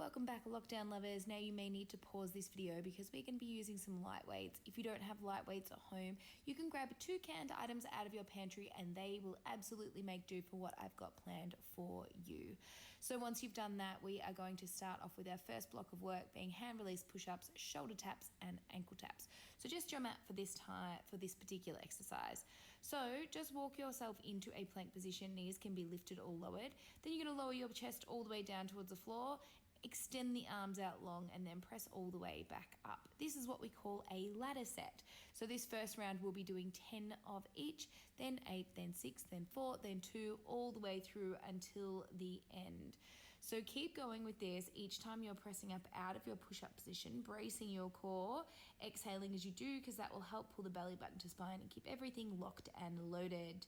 Welcome back, lockdown lovers. Now you may need to pause this video because we're going to be using some light weights. If you don't have light weights at home, you can grab 2 canned items out of your pantry and they will absolutely make do for what I've got planned for you. So once you've done that, we are going to start off with our first block of work being hand release push-ups, shoulder taps and ankle taps. So just your mat for this particular exercise. So just walk yourself into a plank position. Knees can be lifted or lowered. Then you're going to lower your chest all the way down towards the floor. Extend the arms out long and then press all the way back up. This is what we call a ladder set. So this first round we'll be doing 10 of each, then 8, then 6, then 4, then 2, all the way through until the end. So keep going with this each time you're pressing up out of your push-up position, bracing your core, exhaling as you do because that will help pull the belly button to spine and keep everything locked and loaded.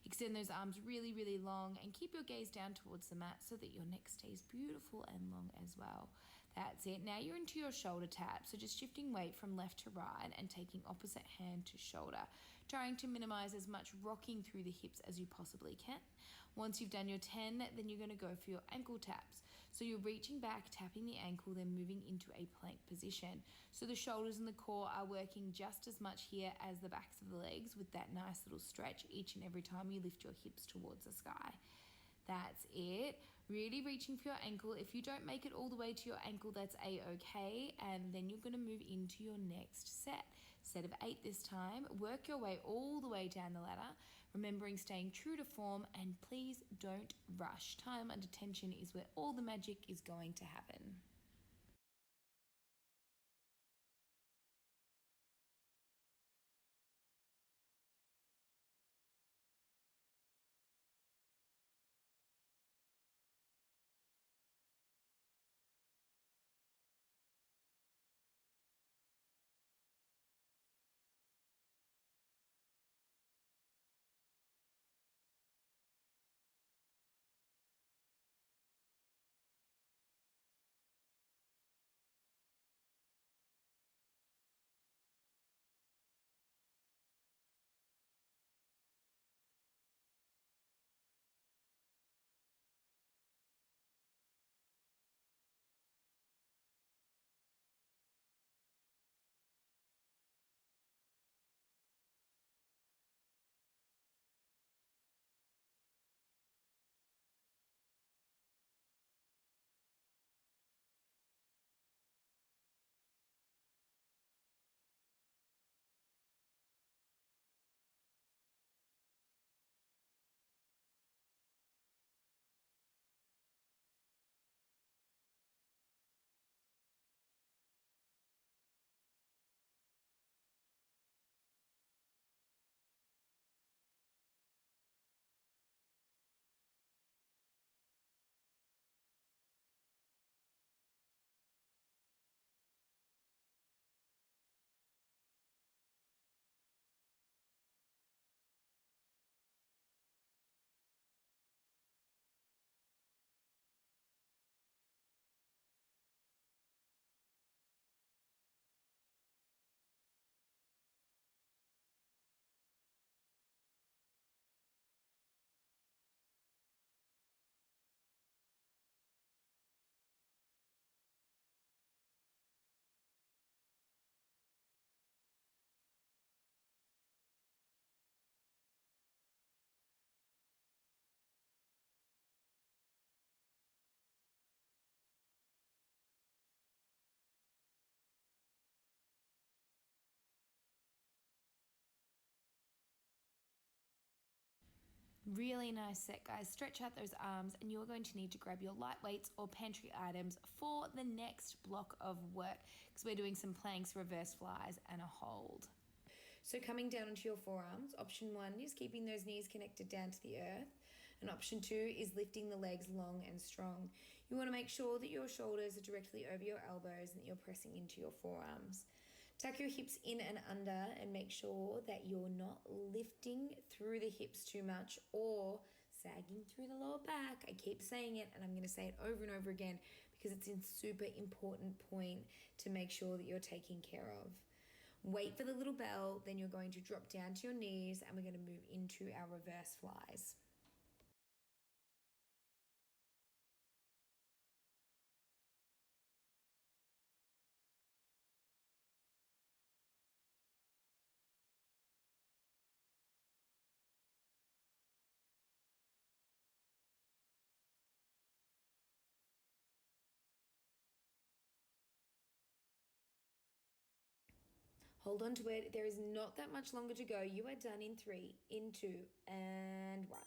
Extend those arms really, really long and keep your gaze down towards the mat so that your neck stays beautiful and long as well. That's it. Now you're into your shoulder tap. So just shifting weight from left to right and taking opposite hand to shoulder, trying to minimize as much rocking through the hips as you possibly can. Once you've done your 10, then you're going to go for your ankle taps. So you're reaching back, tapping the ankle, then moving into a plank position. So the shoulders and the core are working just as much here as the backs of the legs with that nice little stretch each and every time you lift your hips towards the sky. That's it. Really reaching for your ankle. If you don't make it all the way to your ankle, that's a-okay. And then you're going to move into your next set. Set of 8 this time. Work your way all the way down the ladder, remembering staying true to form, and please don't rush. Time under tension is where all the magic is going to happen. Really nice set, guys. Stretch out those arms and you're going to need to grab your light weights or pantry items for the next block of work because we're doing some planks, reverse flies and a hold. So coming down onto your forearms, option 1 is keeping those knees connected down to the earth, and option 2 is lifting the legs long and strong. You want to make sure that your shoulders are directly over your elbows and that you're pressing into your forearms. Tuck your hips in and under and make sure that you're not lifting through the hips too much or sagging through the lower back. I keep saying it and I'm going to say it over and over again because it's a super important point to make sure that you're taking care of. Wait for the little bell, then you're going to drop down to your knees and we're going to move into our reverse flies. Hold on to it. There is not that much longer to go. You are done in 3, in 2, and 1.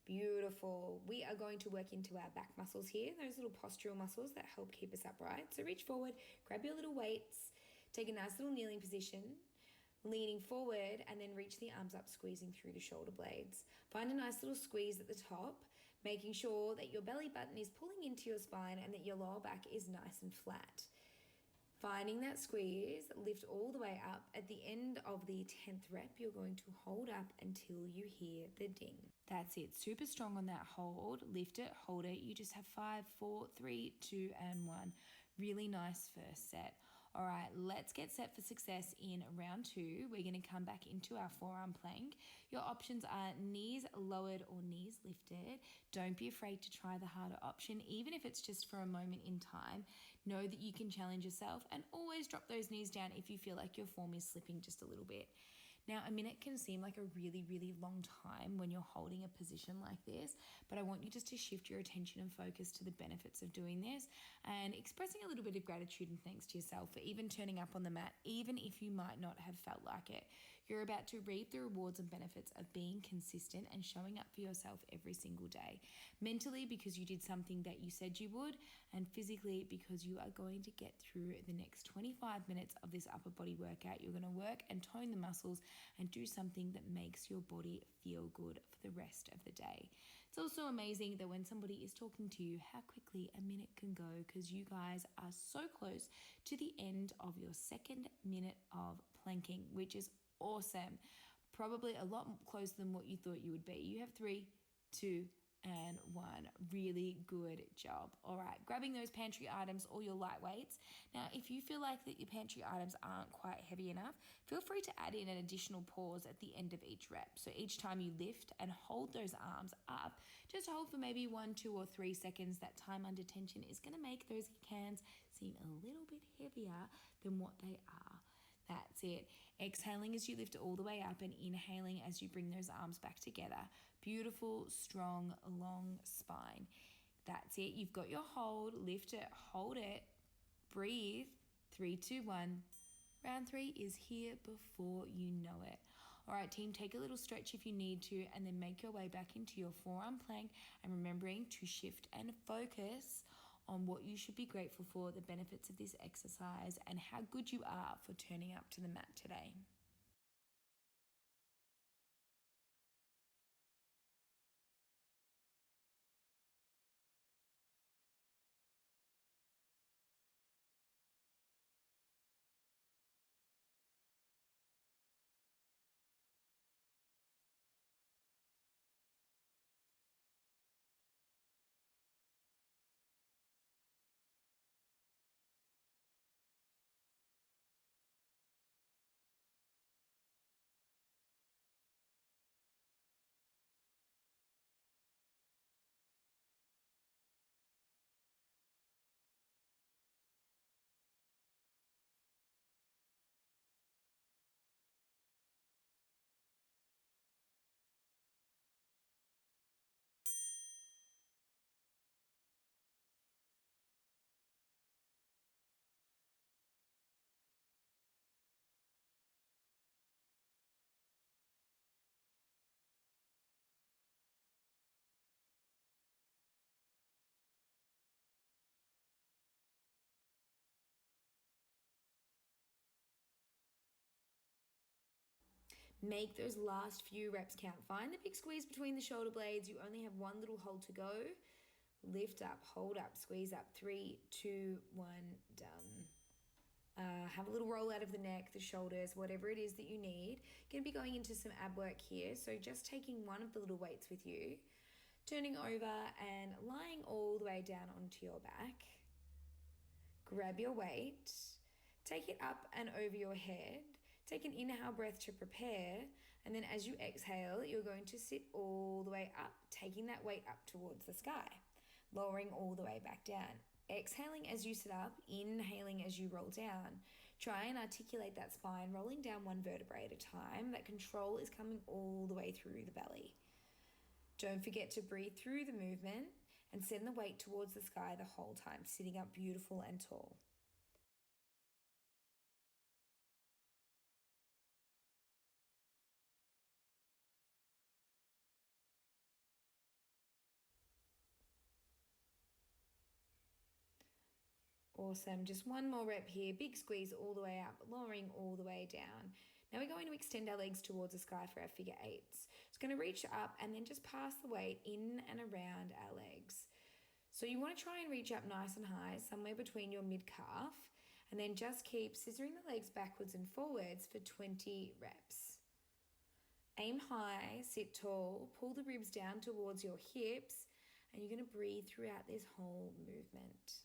Beautiful. We are going to work into our back muscles here, those little postural muscles that help keep us upright. So reach forward, grab your little weights, take a nice little kneeling position, leaning forward, and then reach the arms up, squeezing through the shoulder blades. Find a nice little squeeze at the top, making sure that your belly button is pulling into your spine and that your lower back is nice and flat. Finding that squeeze, lift all the way up. At the end of the 10th rep, you're going to hold up until you hear the ding. That's it. Super strong on that hold. Lift it, hold it. You just have 5, 4, 3, 2, and 1. Really nice first set. All right, let's get set for success in round 2. We're going to come back into our forearm plank. Your options are knees lowered or knees lifted. Don't be afraid to try the harder option, even if it's just for a moment in time. Know that you can challenge yourself and always drop those knees down if you feel like your form is slipping just a little bit. Now, a minute can seem like a really, really long time when you're holding a position like this, but I want you just to shift your attention and focus to the benefits of doing this and expressing a little bit of gratitude and thanks to yourself for even turning up on the mat, even if you might not have felt like it. You're about to reap the rewards and benefits of being consistent and showing up for yourself every single day. Mentally, because you did something that you said you would, and physically, because you are going to get through the next 25 minutes of this upper body workout. You're going to work and tone the muscles and do something that makes your body feel good for the rest of the day. It's also amazing that when somebody is talking to you, how quickly a minute can go, because you guys are so close to the end of your 2nd minute of planking, which is awesome. Probably a lot closer than what you thought you would be. You have 3, 2, and 1. Really good job. All right, grabbing those pantry items or your light weights. Now, if you feel like that your pantry items aren't quite heavy enough, feel free to add in an additional pause at the end of each rep. So each time you lift and hold those arms up, just hold for maybe 1, 2, or 3 seconds. That time under tension is going to make those cans seem a little bit heavier than what they are. That's it. Exhaling as you lift all the way up and inhaling as you bring those arms back together. Beautiful, strong, long spine. That's it. You've got your hold. Lift it, hold it, breathe. 3, 2, 1. Round 3 is here before you know it. All right, team, take a little stretch if you need to, and then make your way back into your forearm plank, and remembering to shift and focus on what you should be grateful for, the benefits of this exercise, and how good you are for turning up to the mat today. Make those last few reps count. Find the big squeeze between the shoulder blades. You only have one little hold to go. Lift up, hold up, squeeze up. 3, 2, 1, done. Have a little roll out of the neck, the shoulders, whatever it is that you need. You're going to be going into some ab work here. So just taking one of the little weights with you, turning over and lying all the way down onto your back. Grab your weight, take it up and over your head. Take an inhale breath to prepare, and then as you exhale, you're going to sit all the way up, taking that weight up towards the sky, lowering all the way back down. Exhaling as you sit up, inhaling as you roll down. Try and articulate that spine, rolling down one vertebrae at a time. That control is coming all the way through the belly. Don't forget to breathe through the movement and send the weight towards the sky the whole time, sitting up beautiful and tall. Awesome. Just one more rep here. Big squeeze all the way up, lowering all the way down. Now we're going to extend our legs towards the sky for our figure eights. It's going to reach up and then just pass the weight in and around our legs. So you want to try and reach up nice and high, somewhere between your mid-calf, and then just keep scissoring the legs backwards and forwards for 20 reps. Aim high, sit tall, pull the ribs down towards your hips, and you're going to breathe throughout this whole movement.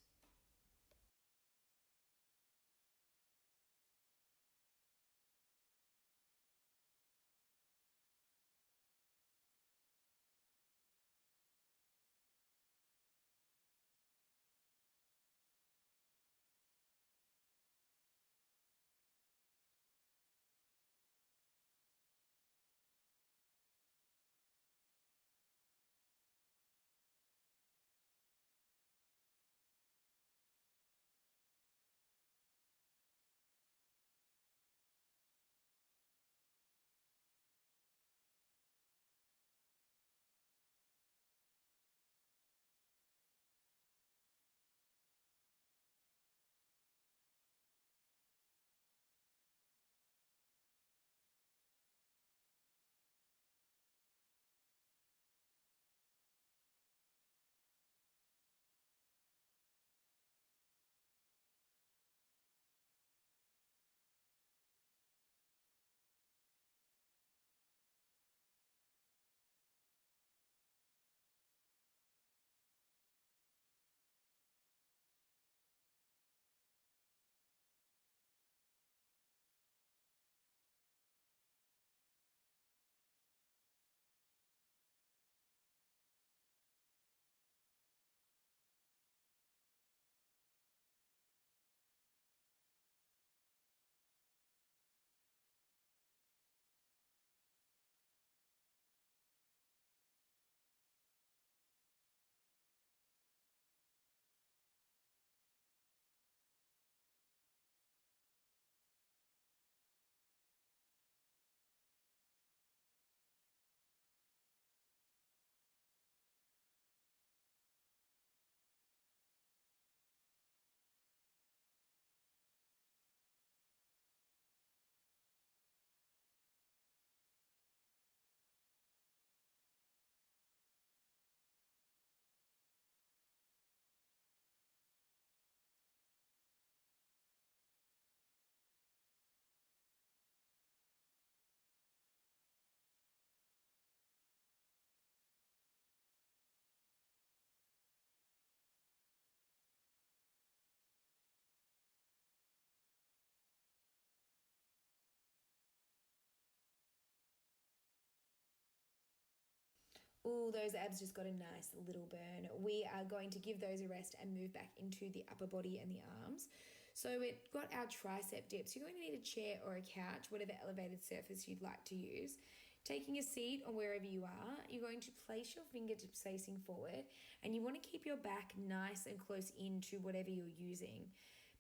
Ooh, those abs just got a nice little burn. We are going to give those a rest and move back into the upper body and the arms. So it got our tricep dips. You're going to need a chair or a couch, whatever elevated surface you'd like to use. Taking a seat or wherever you are, you're going to place your fingertips facing forward, and you want to keep your back nice and close into whatever you're using.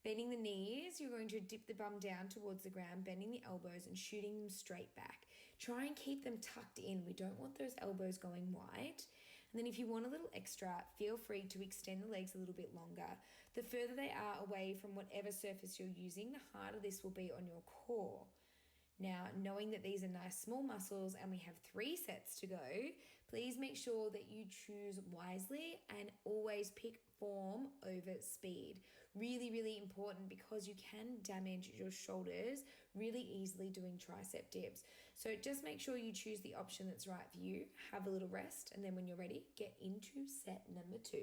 Bending the knees, you're going to dip the bum down towards the ground, bending the elbows and shooting them straight back. Try and keep them tucked in. We don't want those elbows going wide. And then if you want a little extra, feel free to extend the legs a little bit longer. The further they are away from whatever surface you're using, the harder this will be on your core. Now, knowing that these are nice small muscles and we have 3 sets to go, please make sure that you choose wisely and always pick form over speed. Really, really important, because you can damage your shoulders really easily doing tricep dips. So just make sure you choose the option that's right for you. Have a little rest, and then when you're ready, get into set number 2.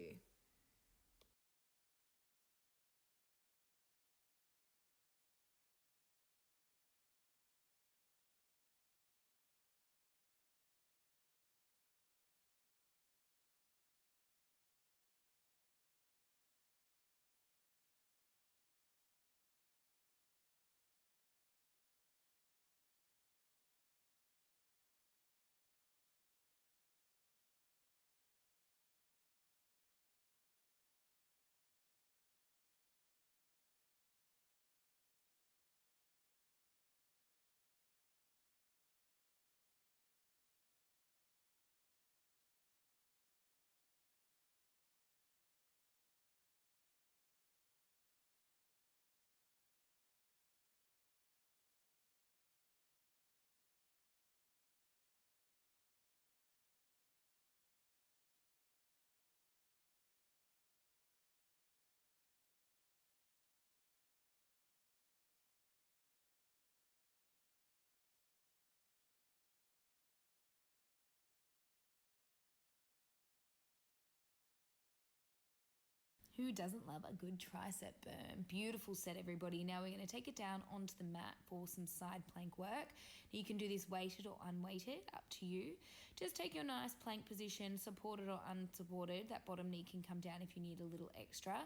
Who doesn't love a good tricep burn? Beautiful set, everybody. Now we're going to take it down onto the mat for some side plank work. You can do this weighted or unweighted, up to you. Just take your nice plank position, supported or unsupported. That bottom knee can come down if you need a little extra.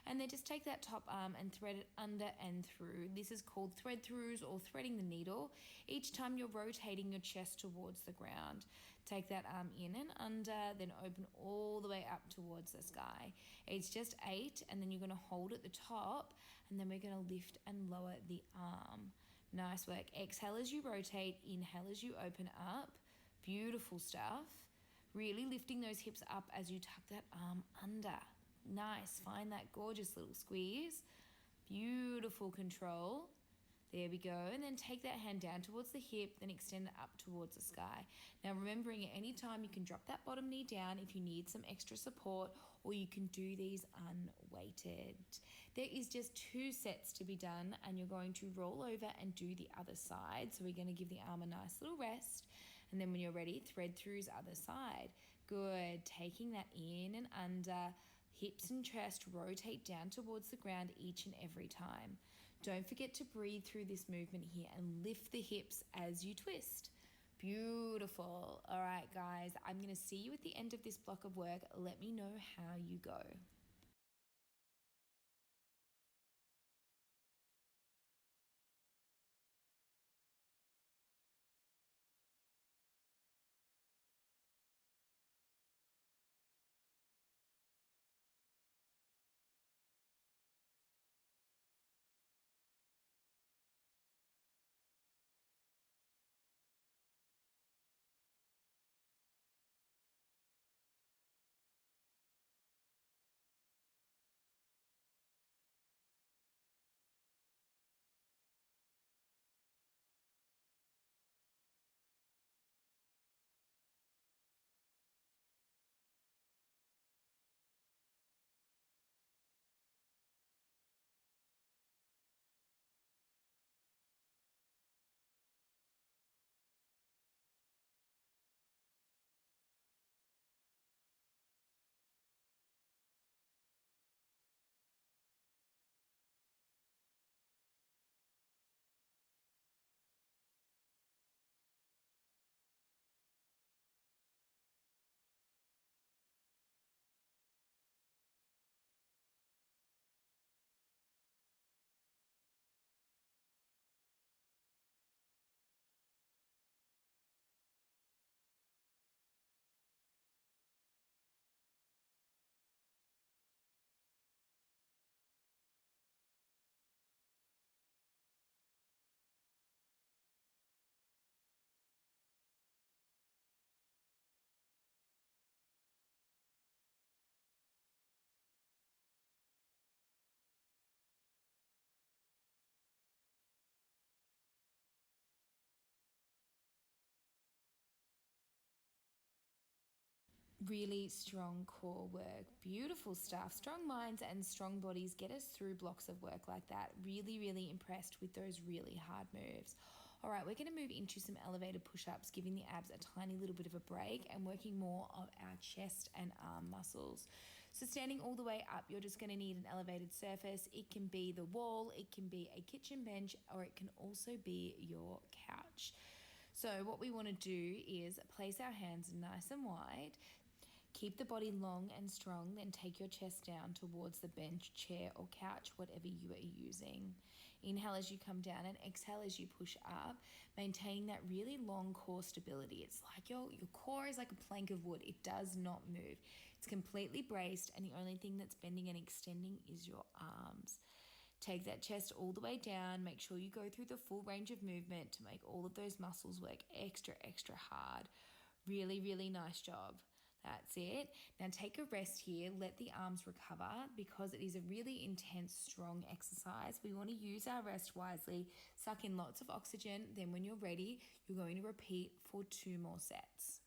And then just take that top arm and thread it under and through. This is called thread throughs or threading the needle. Each time you're rotating your chest towards the ground. Take that arm in and under, then open all the way up towards the sky. It's just 8, and then you're going to hold at the top, and then we're going to lift and lower the arm. Nice work. Exhale as you rotate, inhale as you open up. Beautiful stuff. Really lifting those hips up as you tuck that arm under. Nice. Find that gorgeous little squeeze. Beautiful control. There we go. And then take that hand down towards the hip, then extend it up towards the sky. Now remembering at any time you can drop that bottom knee down if you need some extra support, or you can do these unweighted. There is just 2 sets to be done, and you're going to roll over and do the other side. So we're going to give the arm a nice little rest. And then when you're ready, thread throughs other side. Good. Taking that in and under, hips and chest rotate down towards the ground each and every time. Don't forget to breathe through this movement here and lift the hips as you twist. Beautiful. All right, guys, I'm going to see you at the end of this block of work. Let me know how you go. Really strong core work. Beautiful stuff. Strong minds and strong bodies get us through blocks of work like that. Really, really impressed with those really hard moves. All right, we're going to move into some elevated push-ups, giving the abs a tiny little bit of a break and working more of our chest and arm muscles. So standing all the way up, you're just going to need an elevated surface. It can be the wall, it can be a kitchen bench, or it can also be your couch. So what we want to do is place our hands nice and wide. Keep the body long and strong, then take your chest down towards the bench, chair, or couch, whatever you are using. Inhale as you come down and exhale as you push up, maintaining that really long core stability. It's like your core is like a plank of wood. It does not move. It's completely braced, and the only thing that's bending and extending is your arms. Take that chest all the way down. Make sure you go through the full range of movement to make all of those muscles work extra, extra hard. Really, really nice job. That's it. Now take a rest here. Let the arms recover because it is a really intense, strong exercise. We want to use our rest wisely, suck in lots of oxygen. Then when you're ready, you're going to repeat for 2 more sets.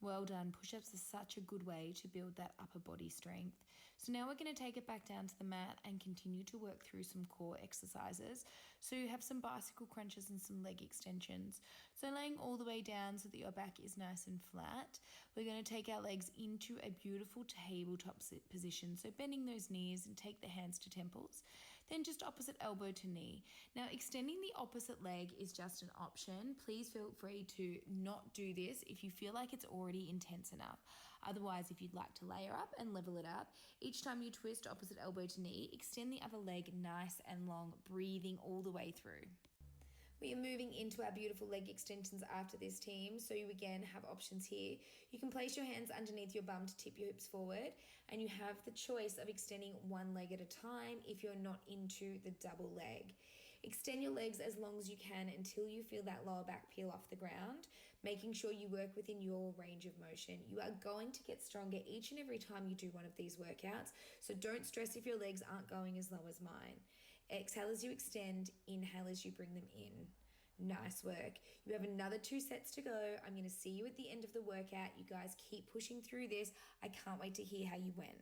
Well done. Push-ups are such a good way to build that upper body strength. So now we're going to take it back down to the mat and continue to work through some core exercises. So you have some bicycle crunches and some leg extensions. So laying all the way down so that your back is nice and flat, we're going to take our legs into a beautiful tabletop position. So bending those knees and take the hands to temples. Then just opposite elbow to knee. Now extending the opposite leg is just an option. Please feel free to not do this if you feel like it's already intense enough. Otherwise, if you'd like to layer up and level it up, each time you twist opposite elbow to knee, extend the other leg nice and long, breathing all the way through. We are moving into our beautiful leg extensions after this, team. So you again have options here. You can place your hands underneath your bum to tip your hips forward, and you have the choice of extending one leg at a time if you're not into the double leg. Extend your legs as long as you can until you feel that lower back peel off the ground, making sure you work within your range of motion. You are going to get stronger each and every time you do one of these workouts, so don't stress if your legs aren't going as low as mine. Exhale as you extend, inhale as you bring them in. Nice work. You have another 2 sets to go. I'm going to see you at the end of the workout. You guys keep pushing through this. I can't wait to hear how you went.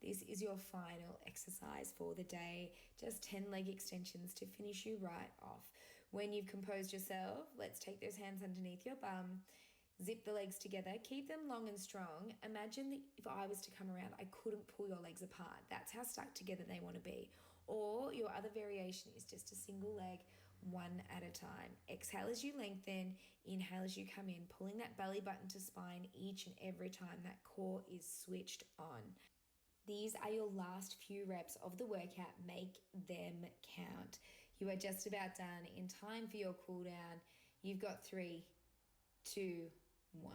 This is your final exercise for the day. Just 10 leg extensions to finish you right off. When you've composed yourself, let's take those hands underneath your bum. Zip the legs together. Keep them long and strong. Imagine that if I was to come around, I couldn't pull your legs apart. That's how stuck together they want to be. Or your other variation is just a single leg, one at a time. Exhale as you lengthen. Inhale as you come in, pulling that belly button to spine each and every time that core is switched on. These are your last few reps of the workout. Make them count. You are just about done. In time for your cool down, you've got 3, 2, 1.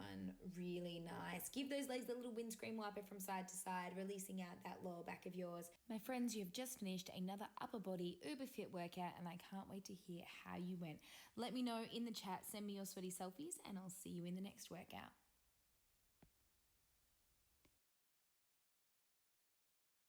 Really nice. Give those legs a little windscreen wiper from side to side, releasing out that lower back of yours. My friends, you've just finished another upper body uber fit workout, and I can't wait to hear how you went. Let me know in the chat. Send me your sweaty selfies, and I'll see you in the next workout.